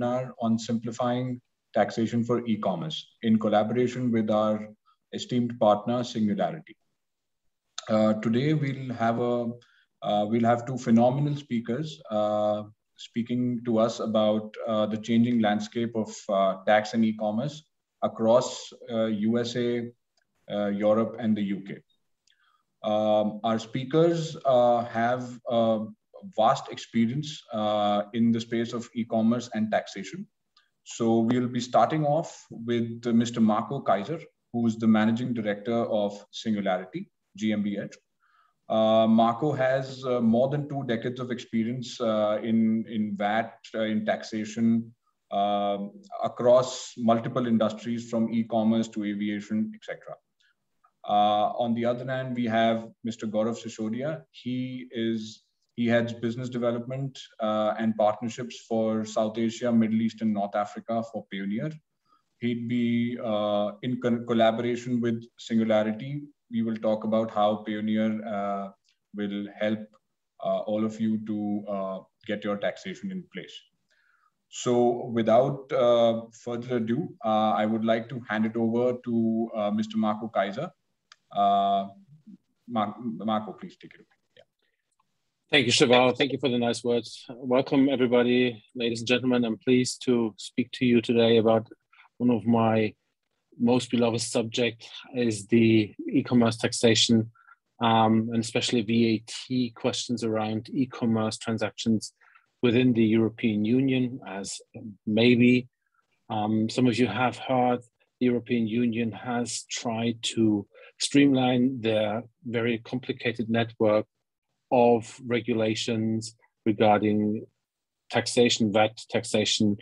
on simplifying taxation for e-commerce in collaboration with our esteemed partner, Singularity. Today, we'll have two phenomenal speakers speaking to us about the changing landscape of tax and e-commerce across USA, Europe, and the UK. Our speakers have vast experience in the space of e-commerce and taxation. So we'll be starting off with Mr. Marco Kaiser, who is the Managing Director of Singularity GmbH. Marco has more than 2 decades of experience in VAT, in taxation, across multiple industries from e-commerce to aviation, etc. On the other hand, we have Mr. Gaurav Sisodia. He heads business development and partnerships for South Asia, Middle East, and North Africa for Payoneer. He'd be in collaboration with Singularity. We will talk about how Payoneer will help all of you to get your taxation in place. So without further ado, I would like to hand it over to Mr. Marco Kaiser. Marco, please take it away. Thank you, Shival. Thank you for the nice words. Welcome, everybody, ladies and gentlemen. I'm pleased to speak to you today about one of my most beloved subjects, is the e-commerce taxation, and especially VAT questions around e-commerce transactions within the European Union. As maybe some of you have heard, the European Union has tried to streamline their very complicated network of regulations regarding taxation, VAT taxation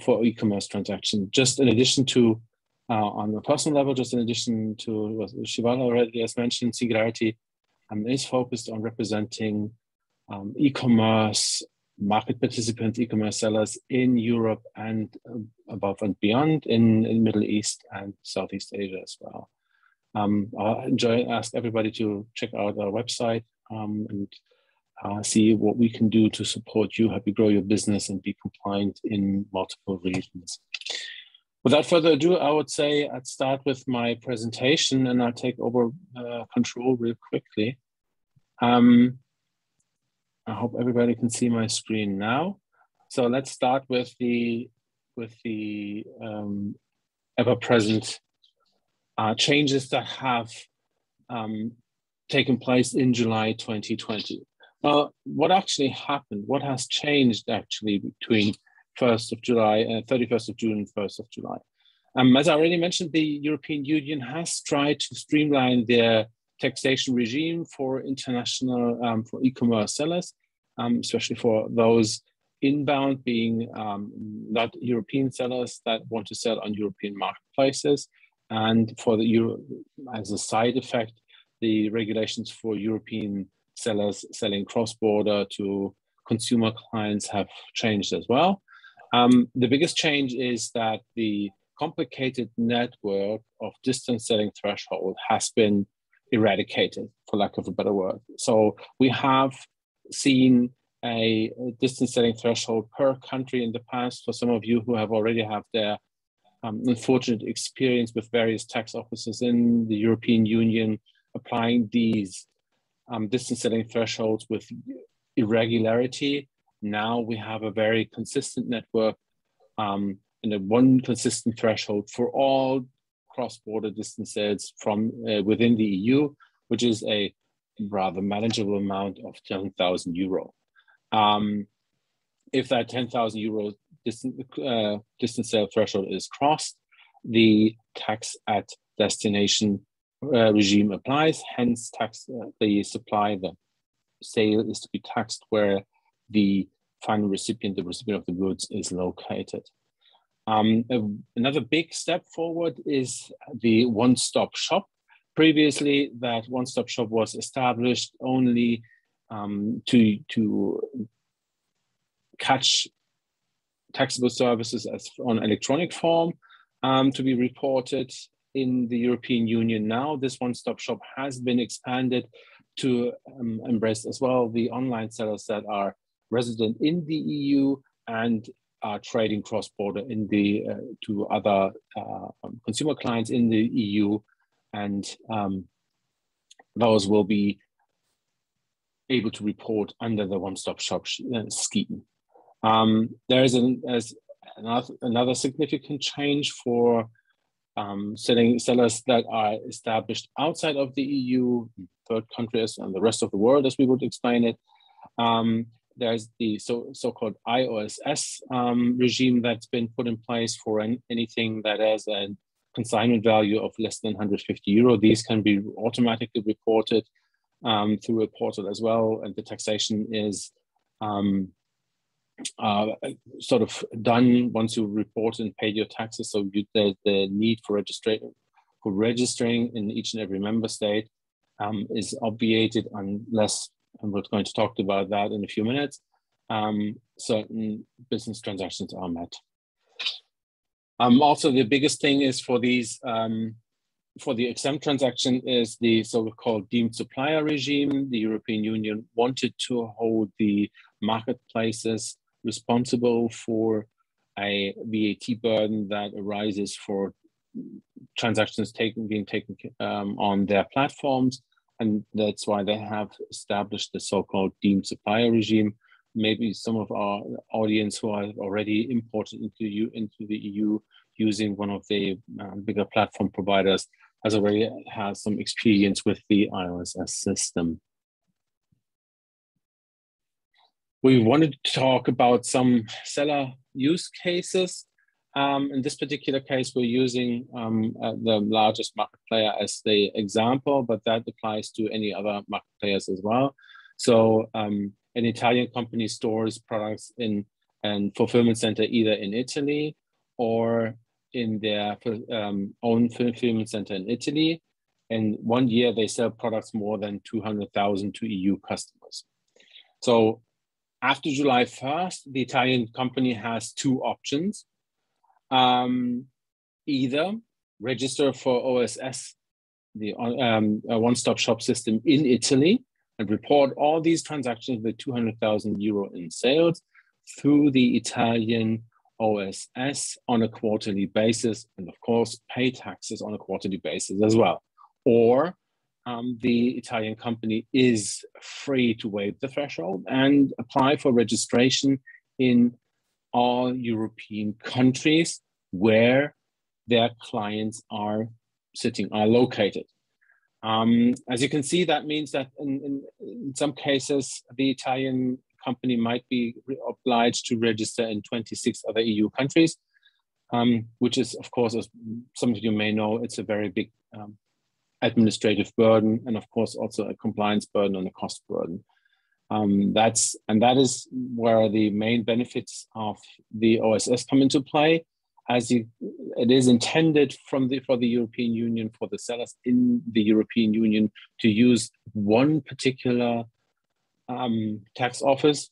for e-commerce transactions. Just in addition to, on a personal level, just in addition to what Shival already has mentioned, Singularity is focused on representing e-commerce market participants, e-commerce sellers in Europe and above and beyond, in Middle East and Southeast Asia as well. I'll ask everybody to check out our website and see what we can do to support you, help you grow your business and be compliant in multiple regions. Without further ado, I would say I'd start with my presentation and I'll take over control real quickly. I hope everybody can see my screen now. So let's start with the ever-present changes that have taken place in July 2020. Well, what actually happened? What has changed actually between 1st of July, 31st of June, and 1st of July? As I already mentioned, the European Union has tried to streamline their taxation regime for international, for e-commerce sellers, especially for those inbound, being not European sellers that want to sell on European marketplaces. And for the as a side effect, the regulations for European sellers selling cross-border to consumer clients have changed as well. The biggest change is that the complicated network of distance selling threshold has been eradicated, for lack of a better word. So we have seen a distance selling threshold per country in the past. For some of you who have already had their unfortunate experience with various tax offices in the European Union applying these distance selling thresholds with irregularity, now we have a very consistent network and a one consistent threshold for all cross-border distance sales from within the EU, which is a rather manageable amount of 10,000 euro. If that 10,000 euro distance sale threshold is crossed, the tax at destination regime applies. Hence, the sale is to be taxed where the final recipient, the recipient of the goods, is located. Another big step forward is the one-stop shop. Previously, that one-stop shop was established only to catch taxable services as on electronic form to be reported in the European Union. Now, this one-stop shop has been expanded to embrace as well the online sellers that are resident in the EU and are trading cross-border in the to other consumer clients in the EU, and those will be able to report under the one-stop shop scheme. There is another significant change for sellers that are established outside of the EU, third countries, and the rest of the world, as we would explain it. There's the so-called IOSS regime that's been put in place for anything that has a consignment value of less than 150 euro. These can be automatically reported through a portal as well, and the taxation is sort of done once you report and paid your taxes. So the need for registering in each and every member state is obviated unless, and we're going to talk about that in a few minutes, certain business transactions are met. Also, the biggest thing is for these, for the exempt transaction is the so-called deemed supplier regime. The European Union wanted to hold the marketplaces responsible for a VAT burden that arises for transactions being taken on their platforms. And that's why they have established the so-called deemed supplier regime. Maybe some of our audience who are already imported into the EU using one of the bigger platform providers has some experience with the IOSS system. We wanted to talk about some seller use cases. In this particular case, we're using the largest market player as the example, but that applies to any other market players as well. So an Italian company stores products in a fulfillment center either in Italy or in their own fulfillment center in Italy. And 1 year they sell products more than 200,000 to EU customers. So after July 1st, the Italian company has two options. Either register for OSS, the one-stop shop system in Italy, and report all these transactions with 200,000 euro in sales through the Italian OSS on a quarterly basis, and of course pay taxes on a quarterly basis as well. Or the Italian company is free to waive the threshold and apply for registration in all European countries where their clients are located. As you can see, that means that in some cases, the Italian company might be obliged to register in 26 other EU countries, which is, of course, as some of you may know, it's a very big administrative burden, and of course also a compliance burden and a cost burden. That is where the main benefits of the OSS come into play, as it is intended for the European Union, for the sellers in the European Union to use one particular tax office,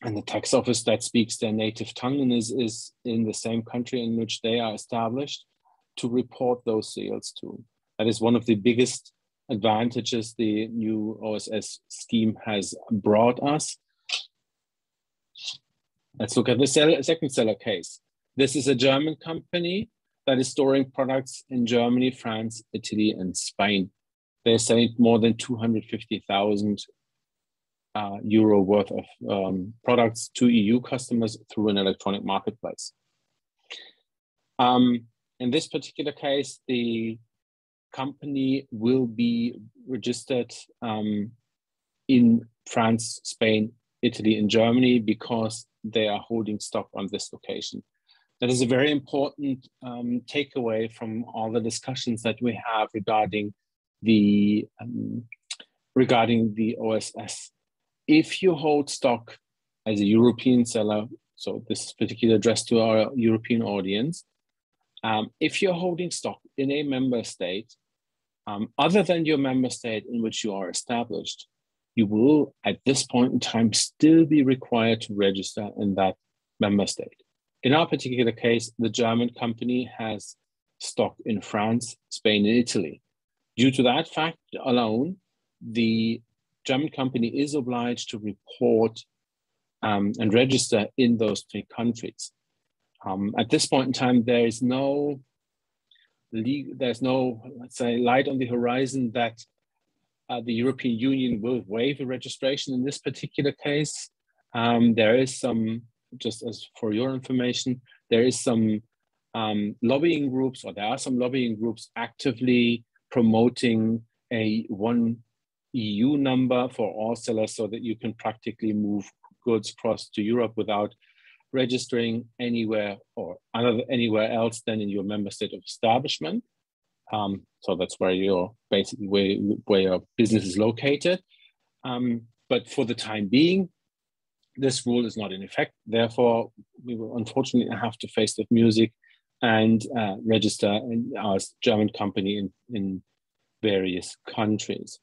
and the tax office that speaks their native tongue and is in the same country in which they are established, to report those sales to. That is one of the biggest advantages the new OSS scheme has brought us. Let's look at the second seller case. This is a German company that is storing products in Germany, France, Italy, and Spain. They're selling more than 250,000 euro worth of products to EU customers through an electronic marketplace. In this particular case, the company will be registered in France, Spain, Italy, and Germany because they are holding stock on this location. That is a very important takeaway from all the discussions that we have regarding the OSS. If you hold stock as a European seller, so this is particularly addressed to our European audience, if you're holding stock in a member state, other than your member state in which you are established, you will, at this point in time, still be required to register in that member state. In our particular case, the German company has stock in France, Spain, and Italy. Due to that fact alone, the German company is obliged to report and register in those 3 countries. At this point in time, there's no, let's say, light on the horizon that the European Union will waive a registration in this particular case. There is some, just as for your information, there is some lobbying groups, or there are some lobbying groups actively promoting a one EU number for all sellers so that you can practically move goods across to Europe without registering anywhere or anywhere else than in your member state of establishment. So that's where your basically where your business is located. But for the time being, this rule is not in effect. Therefore, we will unfortunately have to face the music and register our German company in various countries.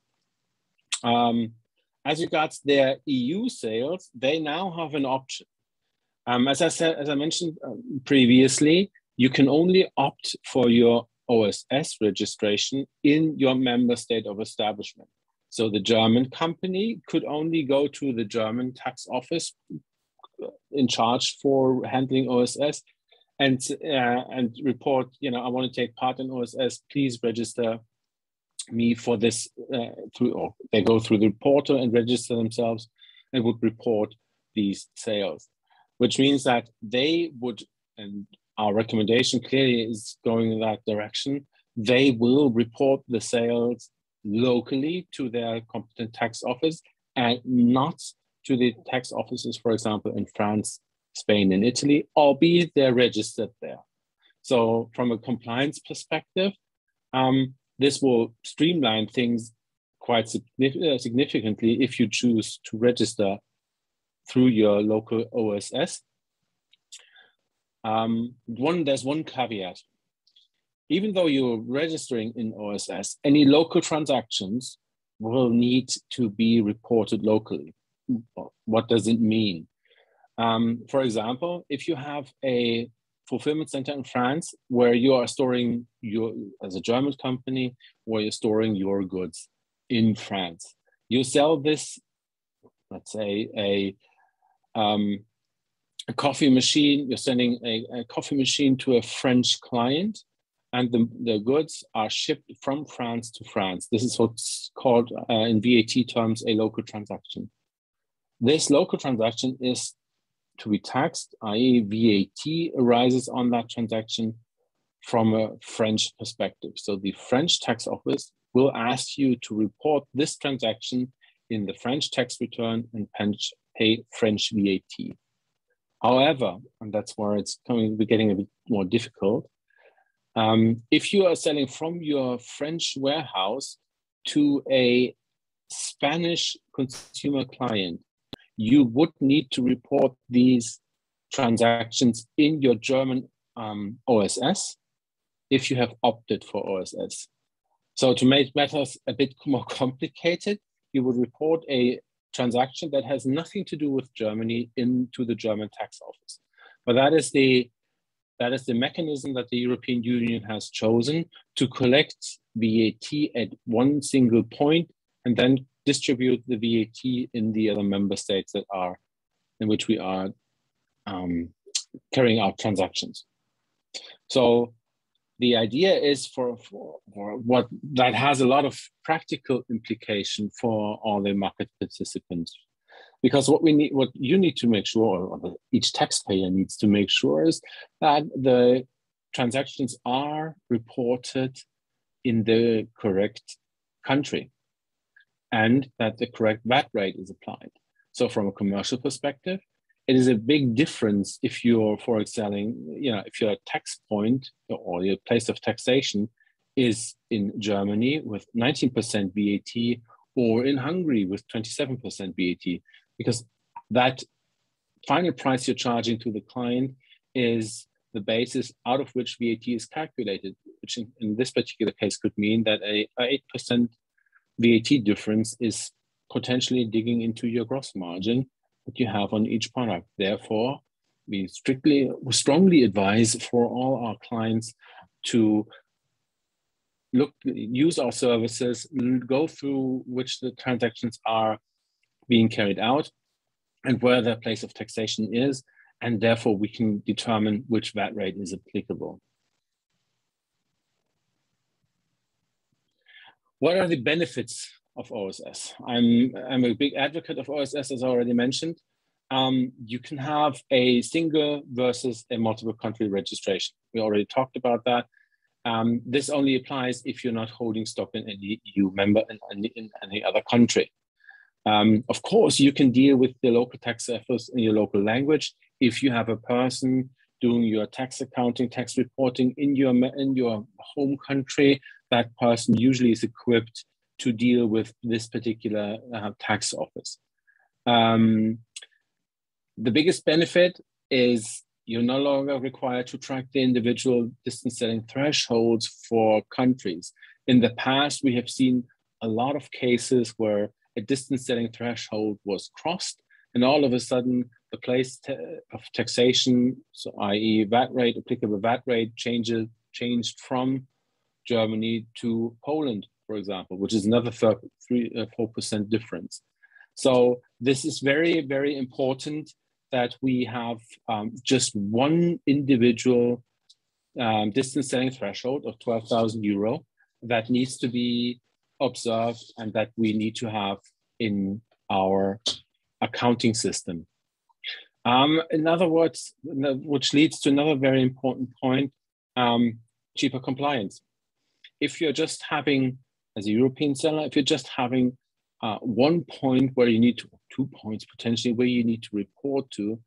As regards their EU sales, they now have an option. As I mentioned previously, you can only opt for your OSS registration in your member state of establishment. So the German company could only go to the German tax office in charge for handling OSS and report, I want to take part in OSS, please register me for this or they go through the portal and register themselves and would report these sales, which means that they would, and our recommendation clearly is going in that direction, they will report the sales locally to their competent tax office and not to the tax offices, for example, in France, Spain, and Italy, albeit they're registered there. So from a compliance perspective, this will streamline things quite significantly if you choose to register through your local OSS. There's one caveat. Even though you're registering in OSS, any local transactions will need to be reported locally. What does it mean? For example, if you have a fulfillment center in France where you are storing as a German company, where you're storing your goods in France, you sell this, let's say a coffee machine, you're sending a coffee machine to a French client, and the goods are shipped from France to France. This is what's called in VAT terms a local transaction. This local transaction is to be taxed, i.e. VAT arises on that transaction from a French perspective. So the French tax office will ask you to report this transaction in the French tax return and pay French VAT. However, and that's where it's getting a bit more difficult, if you are selling from your French warehouse to a Spanish consumer client, you would need to report these transactions in your German OSS if you have opted for OSS. So to make matters a bit more complicated, you would report a transaction that has nothing to do with Germany into the German tax office. But that is the mechanism that the European Union has chosen to collect VAT at one single point and then distribute the VAT in the other member states in which we are carrying out transactions. So the idea is for what that has a lot of practical implication for all the market participants, because what you need to make sure, or each taxpayer needs to make sure, is that the transactions are reported in the correct country and that the correct VAT rate is applied. So from a commercial perspective, it is a big difference if you're, for example, if your tax point or your place of taxation is in Germany with 19% VAT or in Hungary with 27% VAT, because that final price you're charging to the client is the basis out of which VAT is calculated, which in this particular case could mean that a 8% VAT difference is potentially digging into your gross margin that you have on each product. Therefore, we strongly advise for all our clients to use our services, go through which the transactions are being carried out, and where their place of taxation is, and therefore we can determine which VAT rate is applicable. What are the benefits of OSS? I'm a big advocate of OSS, as I already mentioned. You can have a single versus a multiple country registration. We already talked about that. This only applies if you're not holding stock in any EU member in any other country. Of course, you can deal with the local tax office in your local language if you have a person doing your tax accounting, tax reporting in your home country. That person usually is equipped to deal with this particular tax office. The biggest benefit is you're no longer required to track the individual distance selling thresholds for countries. In the past, we have seen a lot of cases where a distance selling threshold was crossed, and all of a sudden the place of taxation, so i.e. VAT rate, applicable VAT rate changed from Germany to Poland, for example, which is another 4% difference. So this is very, very important that we have just one individual distance selling threshold of 12,000 euro that needs to be observed and that we need to have in our accounting system. In other words, which leads to another very important point, cheaper compliance. If you're just having, as a European seller, if you're just having one point where you need to, 2 points potentially where you need to report to,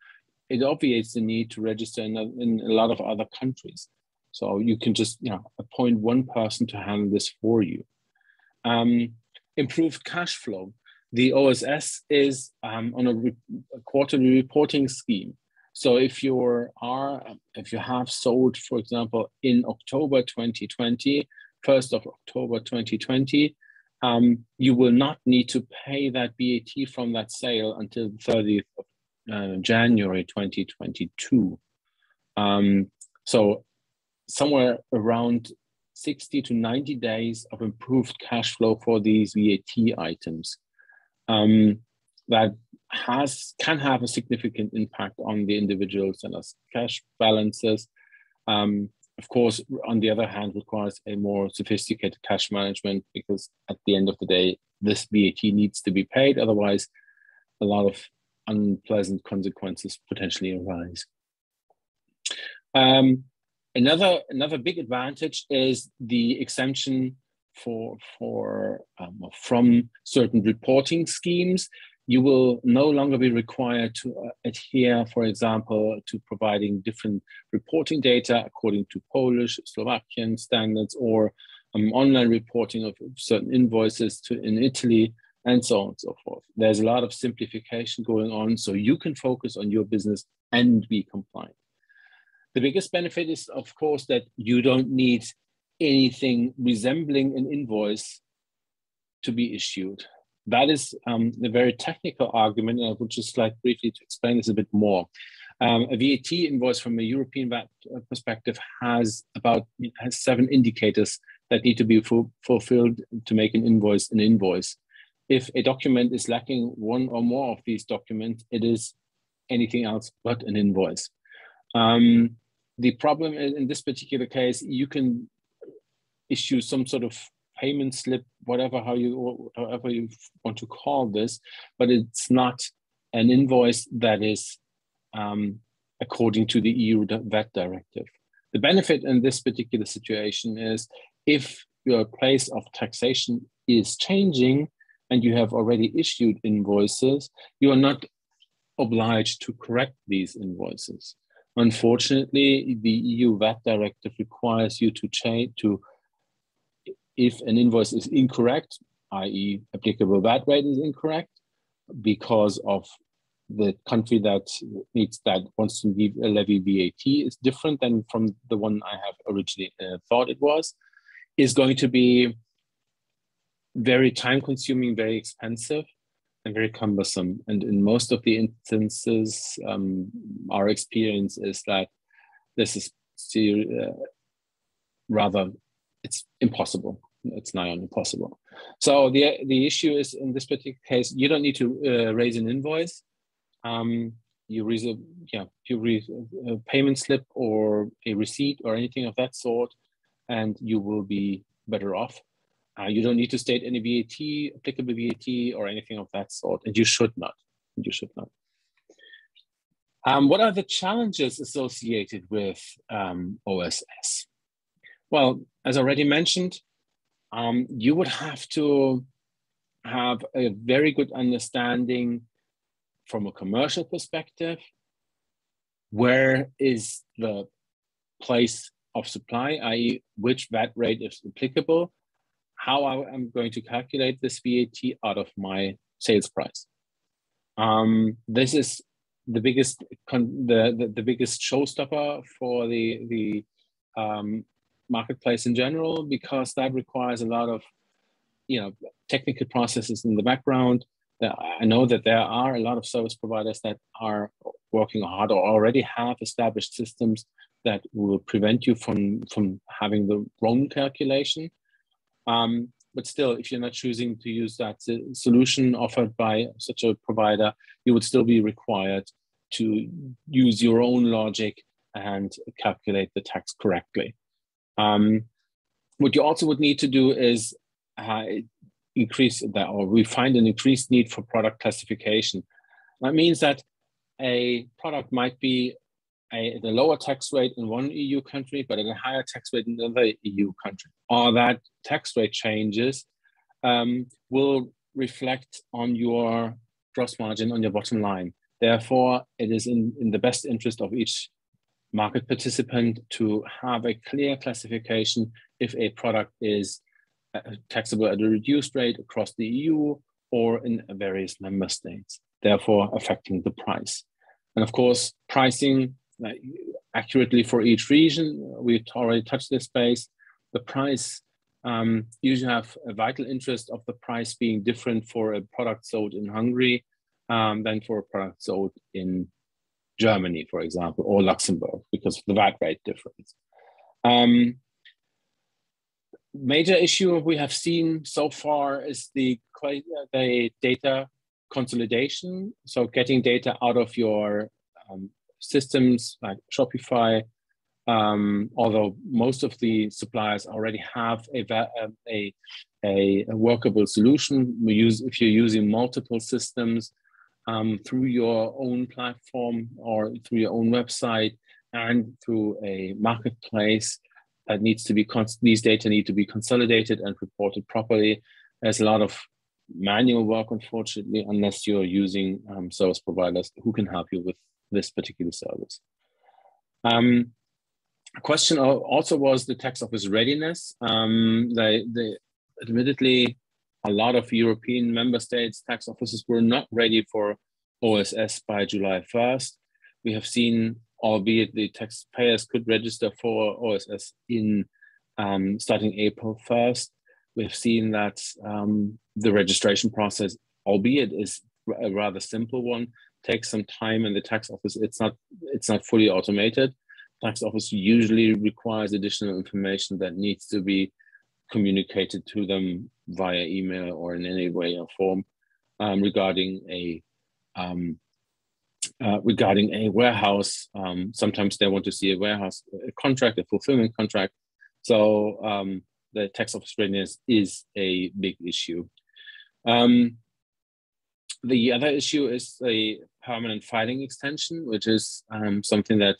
it obviates the need to register in a lot of other countries. So you can just appoint one person to handle this for you. Improved cash flow. The OSS is on a quarterly reporting scheme. So if you have sold, for example, in October 2020, 1st of October 2020, you will not need to pay that VAT from that sale until the 30th of January 2022. So somewhere around 60 to 90 days of improved cash flow for these VAT items. That can have a significant impact on the individual seller's cash balances. Of course, on the other hand, requires a more sophisticated cash management because at the end of the day, this VAT needs to be paid. Otherwise, a lot of unpleasant consequences potentially arise. Another big advantage is the exemption from certain reporting schemes. You will no longer be required to adhere, for example, to providing different reporting data according to Polish, Slovakian standards, or online reporting of certain invoices in Italy, and so on and so forth. There's a lot of simplification going on, so you can focus on your business and be compliant. The biggest benefit is, of course, that you don't need anything resembling an invoice to be issued. That is a very technical argument, and I would just like briefly to explain this a bit more. A VAT invoice from a European VAT perspective has 7 indicators that need to be fulfilled to make an invoice an invoice. If a document is lacking one or more of these documents, it is anything else but an invoice. The problem in this particular case, you can issue some sort of payment slip, however you want to call this, but it's not an invoice that is according to the EU VAT directive. The benefit in this particular situation is if your place of taxation is changing and you have already issued invoices, you are not obliged to correct these invoices. Unfortunately, the EU VAT directive requires you to change if an invoice is incorrect, i.e. applicable VAT rate is incorrect, because of the country that wants to levy VAT is different than from the one I have originally thought it was, is going to be very time consuming, very expensive, and very cumbersome. And in most of the instances, our experience is that this is it's impossible. It's nigh on impossible. So the issue is, in this particular case, you don't need to raise an invoice. you reserve, a payment slip or a receipt or anything of that sort, and you will be better off. You don't need to state any VAT, applicable VAT, or anything of that sort, and you should not. You should not. What are the challenges associated with OSS? Well, as already mentioned, you would have to have a very good understanding from a commercial perspective. Where is the place of supply, i.e. which VAT rate is applicable? How I'm going to calculate this VAT out of my sales price. This is the biggest showstopper for the marketplace in general, because that requires a lot of technical processes in the background. I know that there are a lot of service providers that are working hard or already have established systems that will prevent you from having the wrong calculation. But still, if you're not choosing to use that solution offered by such a provider, you would still be required to use your own logic and calculate the tax correctly. What you also would need to do is increase that, or we find an increased need for product classification. That means that a product might be at a lower tax rate in one EU country, but at a higher tax rate in another EU country. Or that tax rate changes will reflect on your gross margin, on your bottom line. Therefore, it is in the best interest of each market participant to have a clear classification if a product is taxable at a reduced rate across the EU or in various member states, therefore affecting the price. And of course, pricing accurately for each region, we've already touched this space. The price, usually have a vital interest of the price being different for a product sold in Hungary than for a product sold in Germany, for example, or Luxembourg, because of the VAT rate difference. Major issue we have seen so far is the data consolidation. So getting data out of your systems like Shopify, although most of the suppliers already have a workable solution. If you're using multiple systems through your own platform or through your own website and through a marketplace, that needs to be these data need to be consolidated and reported properly. There's a lot of manual work, unfortunately, unless you're using service providers who can help you with this particular service. A question also was the tax office readiness. Admittedly, a lot of European member states tax offices were not ready for OSS by July 1st. We have seen, albeit the taxpayers could register for OSS in starting April 1st. We've seen that the registration process, albeit is a rather simple one, takes some time in the tax office. It's not fully automated. Tax office usually requires additional information that needs to be communicated to them via email or in any way or form regarding a warehouse. Sometimes they want to see a warehouse contract, a fulfillment contract. So the tax office readiness is a big issue. The other issue is a permanent filing extension, which is something that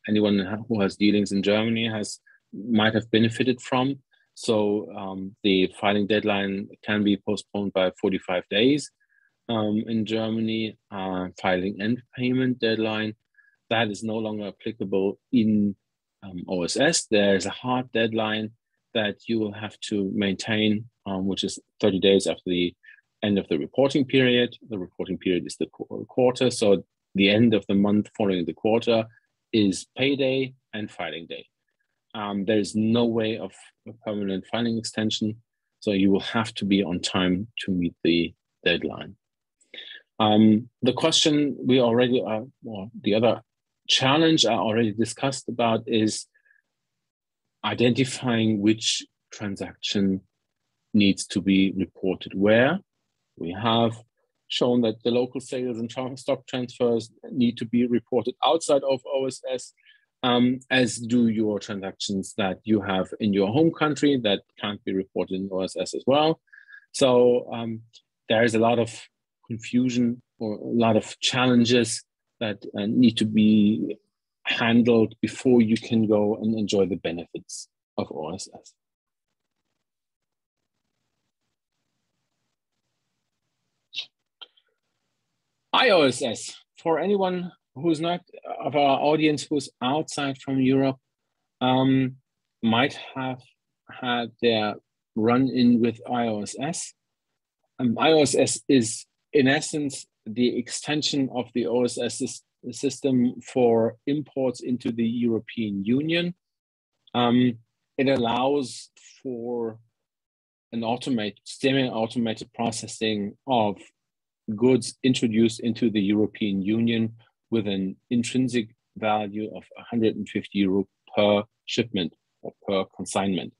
anyone who has dealings in Germany might have benefited from. So the filing deadline can be postponed by 45 days. In Germany, filing and payment deadline, that is no longer applicable in OSS. There's a hard deadline that you will have to maintain, which is 30 days after the end of the reporting period. The reporting period is the quarter, so the end of the month following the quarter is payday and filing day. There is no way of a permanent filing extension, so you will have to be on time to meet the deadline. The question we already the other challenge I already discussed about is identifying which transaction needs to be reported where. We have shown that the local sales and stock transfers need to be reported outside of OSS, as do your transactions that you have in your home country that can't be reported in OSS as well. So there is a lot of confusion or a lot of challenges that need to be handled before you can go and enjoy the benefits of OSS. IOSS, for anyone who's not of our audience who's outside from Europe, might have had their run-in with IOSS. IOSS is, in essence, the extension of the OSS system for imports into the European Union. It allows for an semi-automated processing of goods introduced into the European Union with an intrinsic value of 150 euro per shipment or per consignment.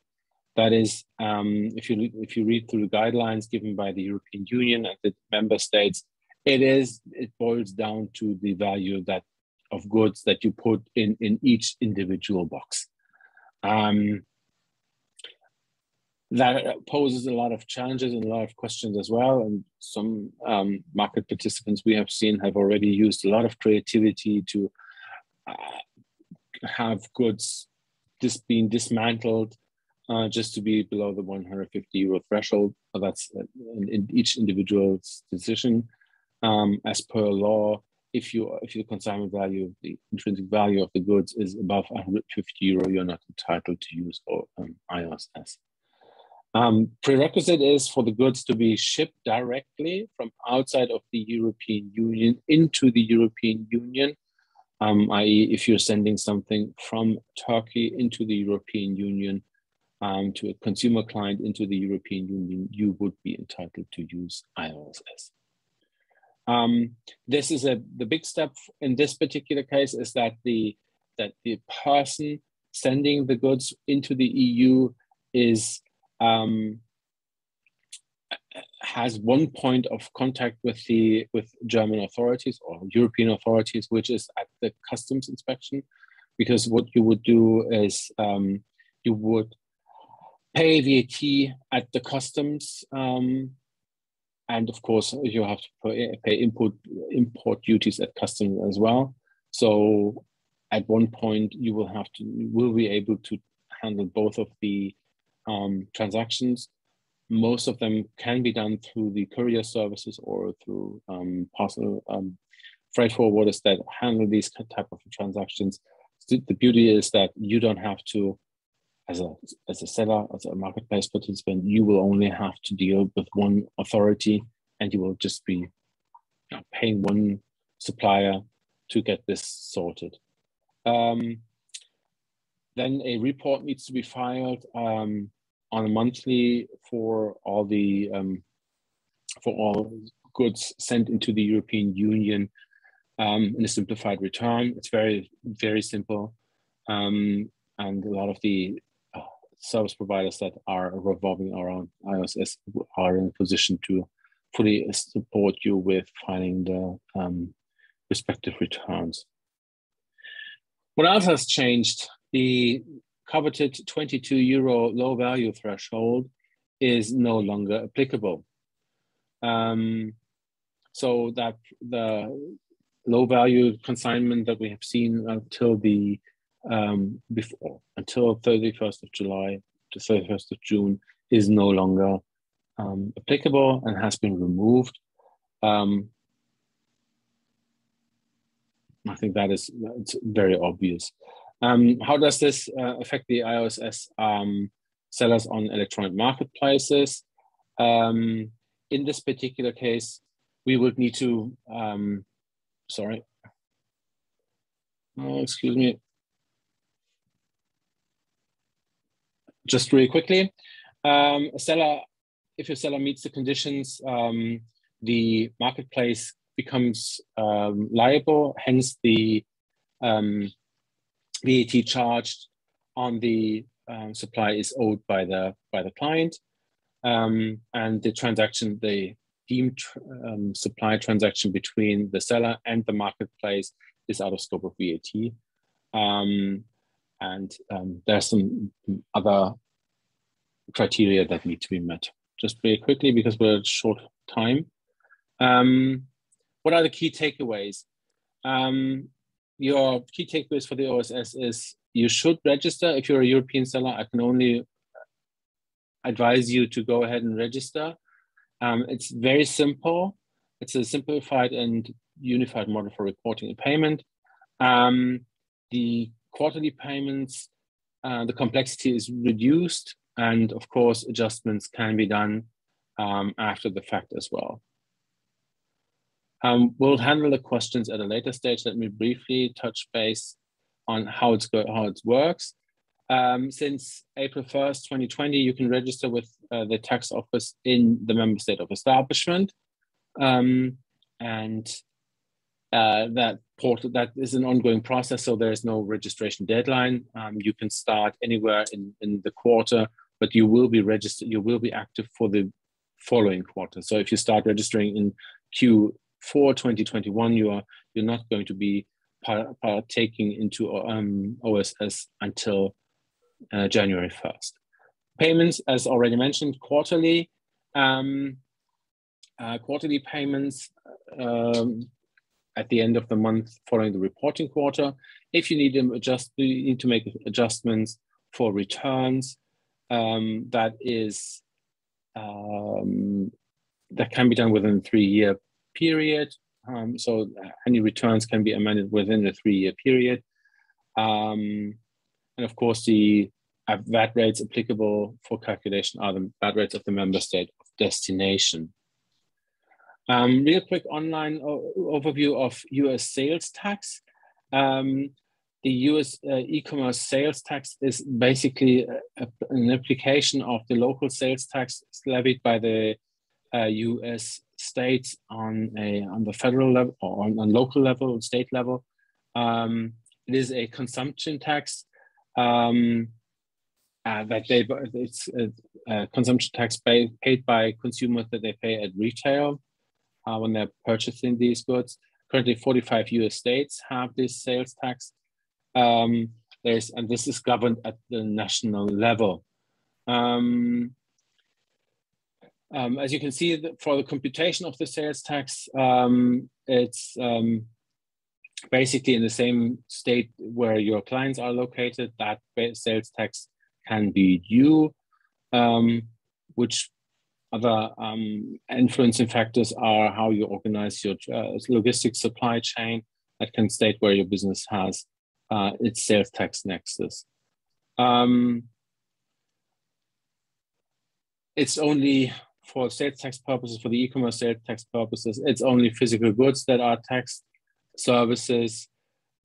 That is, if you read through the guidelines given by the European Union and the member states, it boils down to the value of goods that you put in each individual box. That poses a lot of challenges and a lot of questions as well. And some market participants we have seen have already used a lot of creativity to have goods being dismantled just to be below the 150 euro threshold. That's in each individual's decision. As per law, if the consignment value, the intrinsic value of the goods is above 150 euro, you're not entitled to use IOSS. Prerequisite is for the goods to be shipped directly from outside of the European Union into the European Union, i.e. if you're sending something from Turkey into the European Union to a consumer client into the European Union, you would be entitled to use IOSS. This is the big step in this particular case is that the person sending the goods into the EU has one point of contact with German authorities or European authorities, which is at the customs inspection, because what you would do is you would pay VAT at the customs, and of course you have to pay import duties at customs as well. So at one point you will be able to handle both of the transactions. Most of them can be done through the courier services or through parcel freight forwarders that handle these type of transactions. The beauty is that you don't have to, as a seller, as a marketplace participant, you will only have to deal with one authority, and you will just be paying one supplier to get this sorted. Then a report needs to be filed on a monthly for all goods sent into the European Union in a simplified return. It's very, very simple, and a lot of the service providers that are revolving around IOSS are in a position to fully support you with filing the respective returns. What else has changed? The coveted 22 euro low value threshold is no longer applicable. So that the low value consignment that we have seen until until 31st of July to 31st of June is no longer applicable and has been removed. I think it's very obvious. How does this affect the IOSS sellers on electronic marketplaces? In this particular case, we would need to, excuse me. Just really quickly, if your seller meets the conditions, the marketplace becomes liable, hence the VAT charged on the supply is owed by the client, and the transaction, the deemed supply transaction between the seller and the marketplace is out of scope of VAT. There's some other criteria that need to be met. Just very quickly, because we're at short time. What are the key takeaways? Your key takeaways for the OSS is you should register. If you're a European seller, I can only advise you to go ahead and register. It's very simple. It's a simplified and unified model for reporting and payment. The quarterly payments, the complexity is reduced, and of course, adjustments can be done after the fact as well. We'll handle the questions at a later stage. Let me briefly touch base on how it works. Since April 1st, 2020, you can register with the tax office in the member state of establishment. That is an ongoing process, so there is no registration deadline. You can start anywhere in the quarter, but you will be registered, you will be active for the following quarter. So if you start registering in Q4 2021, you're not going to be partaking into OSS until January 1st. Payments, as already mentioned, quarterly. Quarterly payments at the end of the month following the reporting quarter. If you need them you need to make adjustments for returns. That can be done within a 3-year period. So any returns can be amended within a 3-year period. And of course, the VAT rates applicable for calculation are the VAT rates of the member state of destination. Real quick online overview of US sales tax. The US e-commerce sales tax is basically an application of the local sales tax levied by the US states on the federal level or on local level, state level. It is a consumption tax it's a consumption tax paid by consumers that they pay at retail when they're purchasing these goods. Currently, 45 US states have this sales tax. And this is governed at the national level. As you can see, for the computation of the sales tax, it's basically in the same state where your clients are located, that sales tax can be due. Which other influencing factors are how you organize your logistics supply chain that can state where your business has its sales tax nexus. It's only for sales tax purposes, for the e-commerce sales tax purposes, it's only physical goods that are taxed. Services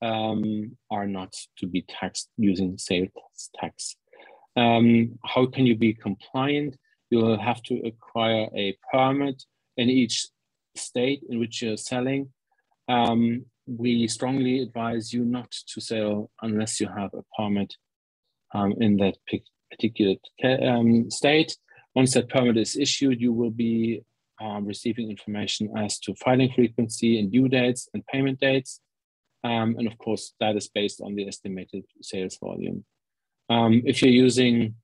are not to be taxed using sales tax. How can you be compliant? You will have to acquire a permit in each state in which you're selling. We strongly advise you not to sell unless you have a permit in that particular state. Once that permit is issued, you will be receiving information as to filing frequency and due dates and payment dates. And of course, that is based on the estimated sales volume. If you're using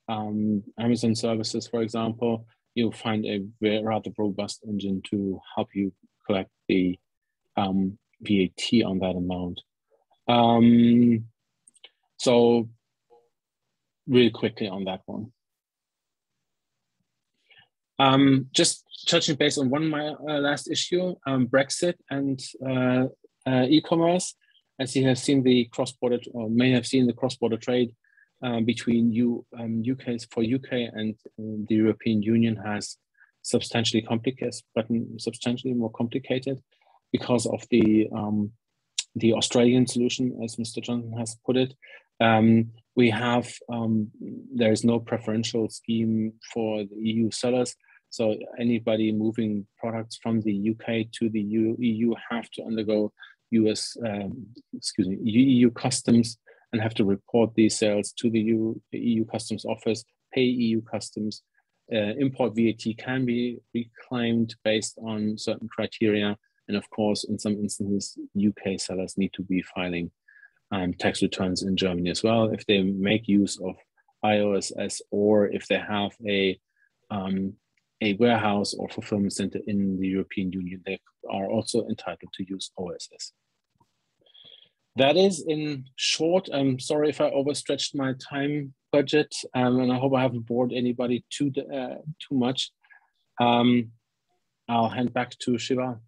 Amazon services, for example, you'll find a rather robust engine to help you collect the VAT on that amount. So really quickly on that one. Just touching base on last issue, Brexit and e-commerce. As you have seen the cross-border, or may have seen the cross-border trade between UK and the European Union has substantially more complicated because of the Australian solution, as Mr. Johnson has put it. We have there is no preferential scheme for the EU sellers, so anybody moving products from the UK to the EU have to undergo EU customs and have to report these sales to the EU customs office, pay EU customs, import VAT can be reclaimed based on certain criteria. And of course, in some instances, UK sellers need to be filing tax returns in Germany as well if they make use of IOSS, or if they have a warehouse or fulfillment center in the European Union, they are also entitled to use OSS. That is in short. I'm sorry if I overstretched my time budget, and I hope I haven't bored anybody too much. I'll hand back to Shiva.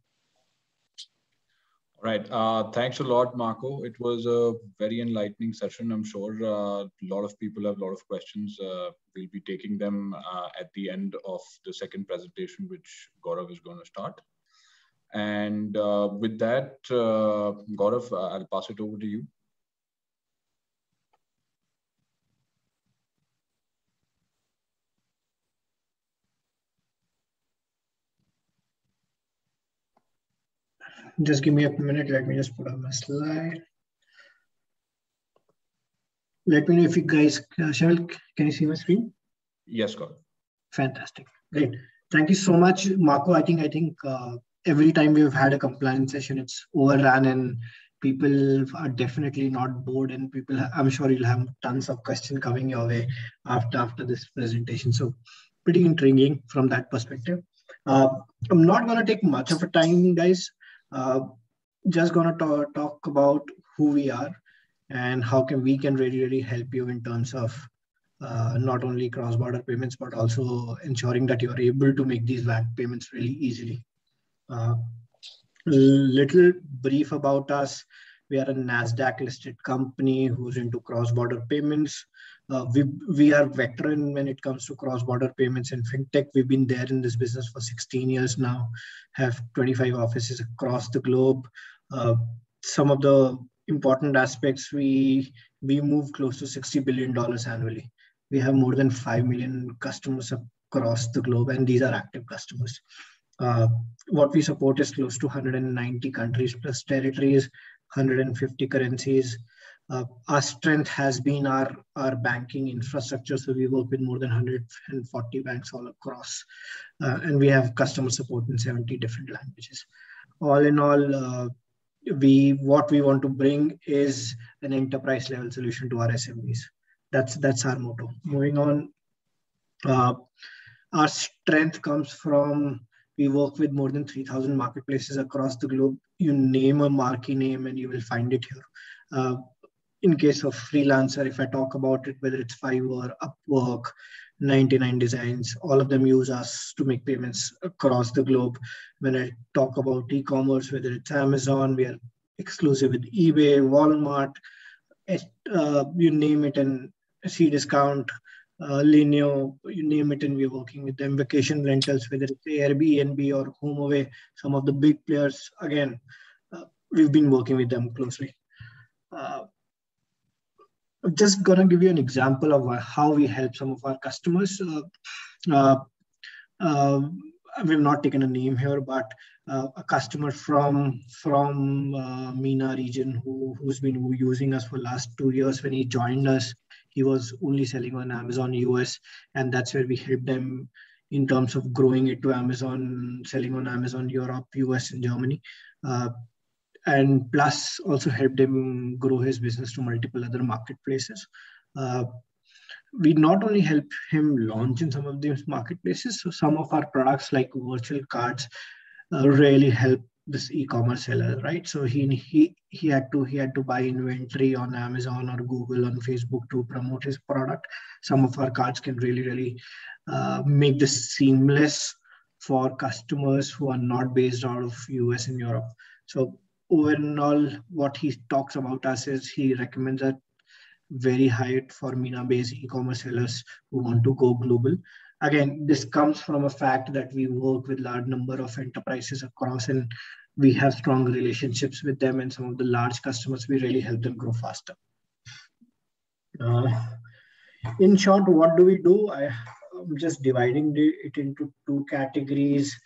All right. Thanks a lot, Marco. It was a very enlightening session. I'm sure a lot of people have a lot of questions. We'll be taking them at the end of the second presentation, which Gaurav is going to start. And with that, Gaurav, I'll pass it over to you. Just give me a minute. Let me just put up my slide. Let me know if you guys, Cheryl, can you see my screen? Yes, Gaurav. Fantastic. Great. Thank you so much, Marco. I think every time we've had a compliance session, it's overrun and people are definitely not bored, and people, I'm sure you'll have tons of questions coming your way after this presentation. So pretty intriguing from that perspective. I'm not going to take much of a time, guys. Just going to talk about who we are and how we can really help you in terms of not only cross-border payments, but also ensuring that you're able to make these VAT payments really easily. Little brief about us. We are a NASDAQ listed company who's into cross-border payments. We are veteran when it comes to cross-border payments and fintech. We've been there in this business for 16 years now, have 25 offices across the globe. Some of the important aspects, we move close to $60 billion annually. We have more than 5 million customers across the globe, and these are active customers. What we support is close to 190 countries plus territories, 150 currencies. Our strength has been our banking infrastructure. So we work with more than 140 banks all across, and we have customer support in 70 different languages. All in all, what we want to bring is an enterprise level solution to our SMBs. That's our motto. Moving on, our strength comes from, we work with more than 3,000 marketplaces across the globe. You name a marquee name and you will find it here. In case of freelancer, if I talk about it, whether it's Fiverr, Upwork, 99 Designs, all of them use us to make payments across the globe. When I talk about e-commerce, whether it's Amazon, we are exclusive with eBay, Walmart, you name it, and Cdiscount, Linio, you name it, and we're working with them. Vacation rentals, whether it's Airbnb or HomeAway, some of the big players, again, we've been working with them closely. I'm just going to give you an example of how we help some of our customers. We've not taken a name here, but a customer from MENA region who's been using us for the last 2 years. When he joined us, he was only selling on Amazon US, and that's where we helped them in terms of growing it to Amazon, selling on Amazon Europe, US, and Germany. And plus also helped him grow his business to multiple other marketplaces. We not only help him launch in some of these marketplaces, so some of our products like virtual cards really help this e-commerce seller, right? So he had to buy inventory on Amazon or Google, on Facebook to promote his product. Some of our cards can really make this seamless for customers who are not based out of US and Europe. So overall, what he talks about us is he recommends that very high for MENA-based e-commerce sellers who want to go global. Again, this comes from a fact that we work with a large number of enterprises across, and we have strong relationships with them, and some of the large customers, we really help them grow faster. In short, what do we do? I'm just dividing it into 2 categories.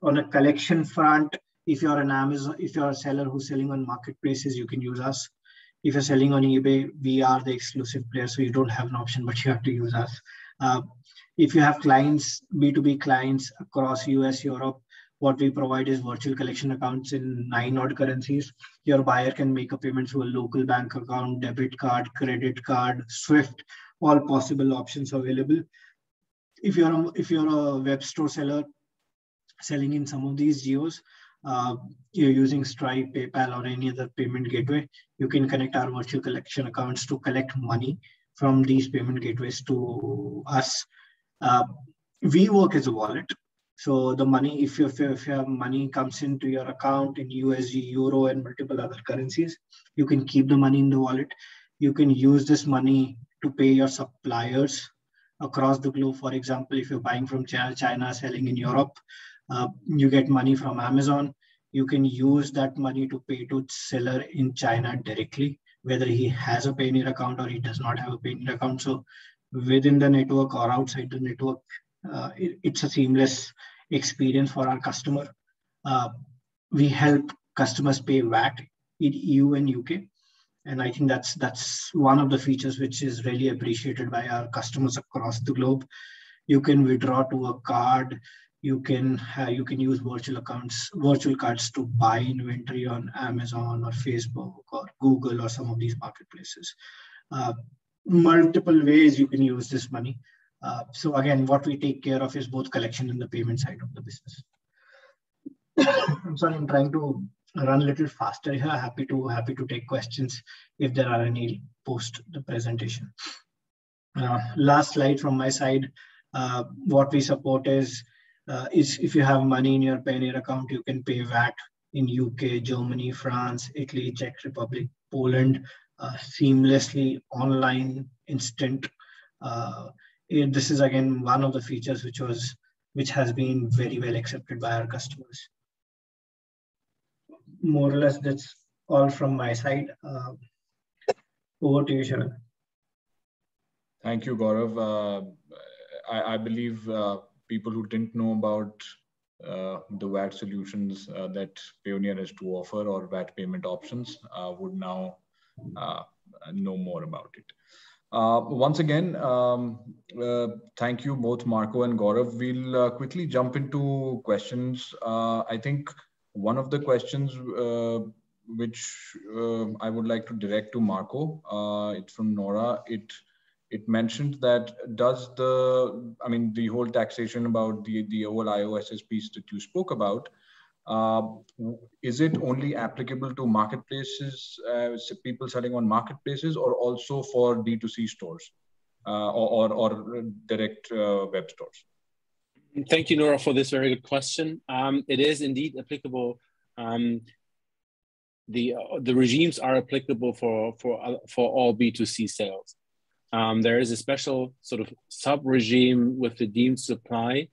On a collection front, if you're an Amazon, if you're a seller who's selling on marketplaces, you can use us. If you're selling on eBay, we are the exclusive player, so you don't have an option, but you have to use us. If you have clients, B2B clients across US, Europe, what we provide is virtual collection accounts in 9 odd currencies. Your buyer can make a payment through a local bank account, debit card, credit card, SWIFT, all possible options available. If you're a web store seller selling in some of these geos, you're using Stripe, PayPal, or any other payment gateway, you can connect our virtual collection accounts to collect money from these payment gateways to us. We work as a wallet. So the money, if your money comes into your account in USD, Euro, and multiple other currencies, you can keep the money in the wallet. You can use this money to pay your suppliers across the globe. For example, if you're buying from China, selling in Europe, you get money from Amazon. You can use that money to pay to seller in China directly, whether he has a Payoneer account or he does not have a Payoneer account. So within the network or outside the network, it's a seamless experience for our customer. We help customers pay VAT in EU and UK. And I think that's one of the features which is really appreciated by our customers across the globe. You can withdraw to a card. You can use virtual cards to buy inventory on Amazon or Facebook or Google or some of these marketplaces. Multiple ways you can use this money. So again, what we take care of is both collection and the payment side of the business. I'm sorry, I'm trying to run a little faster here. Happy to take questions if there are any post the presentation. Last slide from my side. What we support is if you have money in your Payoneer account, you can pay VAT in UK, Germany, France, Italy, Czech Republic, Poland, seamlessly, online, instant. This is again one of the features which has been very well accepted by our customers. More or less, that's all from my side. Over to you, Sharan. Thank you, Gaurav. I believe people who didn't know about the VAT solutions that Payoneer has to offer or VAT payment options would now know more about it. Once again, thank you both Marco and Gaurav. We'll quickly jump into questions. I think one of the questions which I would like to direct to Marco, it's from Nora. It mentioned that the whole taxation about the whole IOSS piece that you spoke about, is it only applicable to marketplaces, people selling on marketplaces, or also for D2C stores or direct web stores? Thank you, Nora, for this very good question. It is indeed applicable. The regimes are applicable for all B2C sales. There is a special sort of sub-regime with the deemed supply,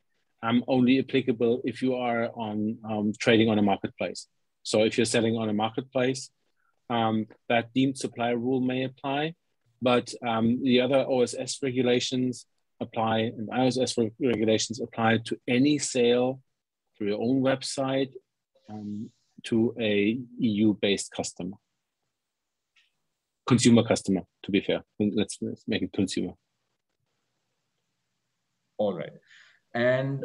only applicable if you are on trading on a marketplace. So if you're selling on a marketplace, that deemed supply rule may apply, but the other OSS regulations apply, and IOSS regulations apply to any sale through your own website to a EU-based customer. Consumer customer, to be fair. Let's make it consumer. All right. And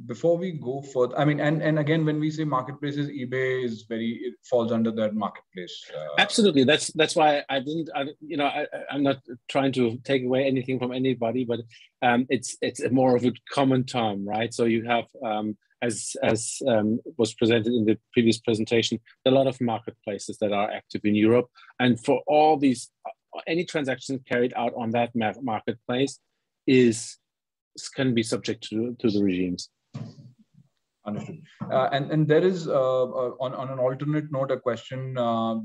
before we go further, and again, when we say marketplaces, eBay it falls under that marketplace. Absolutely. That's why I'm not trying to take away anything from anybody, but it's more of a common term, right? So you have, as was presented in the previous presentation, a lot of marketplaces that are active in Europe, and for all these, any transaction carried out on that marketplace can be subject to the regimes. Understood. And there is, on an alternate note, a question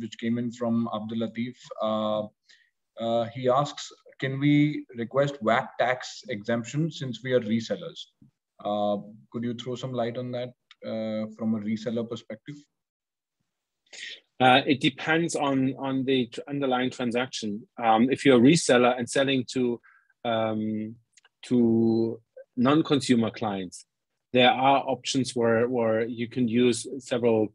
which came in from Abdul Latif. He asks, can we request VAT tax exemption since we are resellers? Could you throw some light on that from a reseller perspective? It depends on the underlying transaction. If you're a reseller and selling to non-consumer clients, there are options where you can use several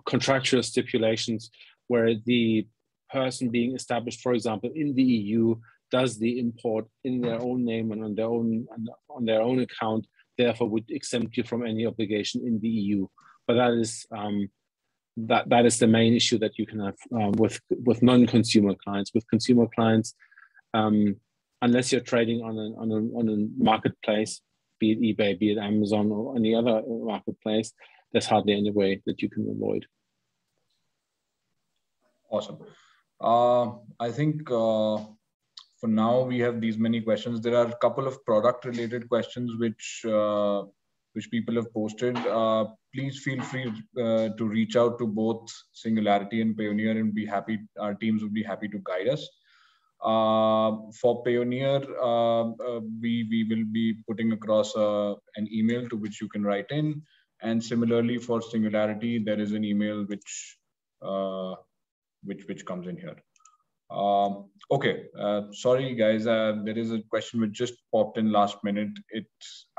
contractual stipulations where the person being established, for example, in the EU, does the import in their own name and on their own account, therefore would exempt you from any obligation in the EU. But that is that is the main issue that you can have with non-consumer clients. With consumer clients, unless you're trading on a marketplace, be it eBay, be it Amazon, or any other marketplace, there's hardly any way that you can avoid. Awesome. I think for now we have these many questions. There are a couple of product-related questions which people have posted. Please feel free to reach out to both Singularity and Payoneer, and our teams would be happy to guide us. For Payoneer, we will be putting across an email to which you can write in, and similarly for Singularity, there is an email which comes in here. Okay, sorry guys, there is a question which just popped in last minute.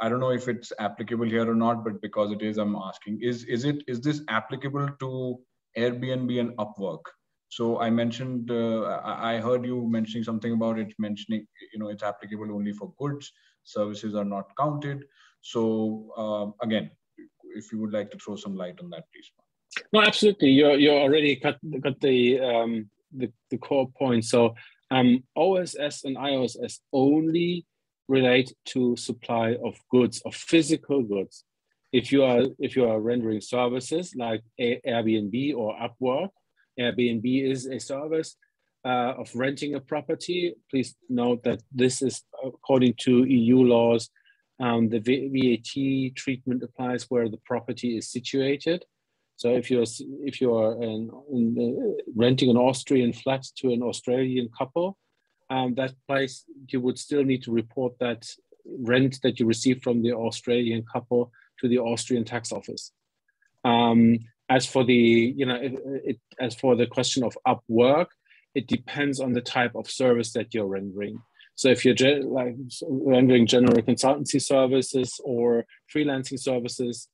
I don't know if it's applicable here or not, but because it is, I'm asking: is this applicable to Airbnb and Upwork? So I mentioned, I heard you mentioning something about it, mentioning it's applicable only for goods. Services are not counted. So again, if you would like to throw some light on that, please. No, absolutely. You already got the core point. So OSS and IOSS only relate to supply of goods, of physical goods. If you are rendering services like Airbnb or Upwork, Airbnb is a service of renting a property. Please note that this is according to EU laws. The VAT treatment applies where the property is situated. So if you're renting an Austrian flat to an Australian couple, that place, you would still need to report that rent that you received from the Australian couple to the Austrian tax office. As for the question of Upwork, it depends on the type of service that you're rendering. So if you're rendering general consultancy services or freelancing services,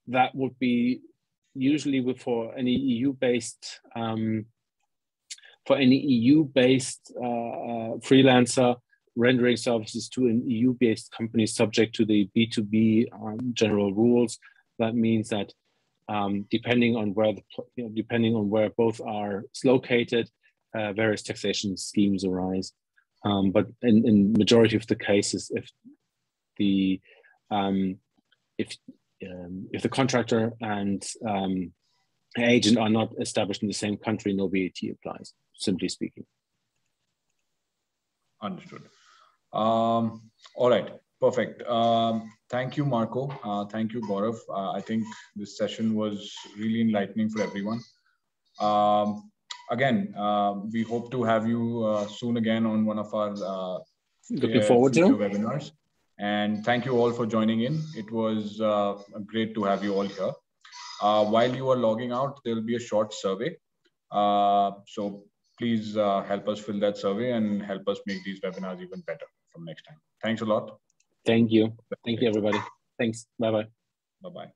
that would be usually for any EU-based freelancer rendering services to an EU-based company subject to the B2B general rules. That means that depending on where both are located, various taxation schemes arise. But in majority of the cases, if the contractor and agent are not established in the same country, no VAT applies, simply speaking. Understood. All right, perfect. Thank you, Marco. Thank you, Gaurav. I think this session was really enlightening for everyone. Again, we hope to have you soon again on one of our looking forward to webinars. And thank you all for joining in. It was great to have you all here. While you are logging out, there will be a short survey. So please help us fill that survey and help us make these webinars even better from next time. Thanks a lot. Thank you. Thank you, everybody. Thanks. Bye-bye. Bye-bye.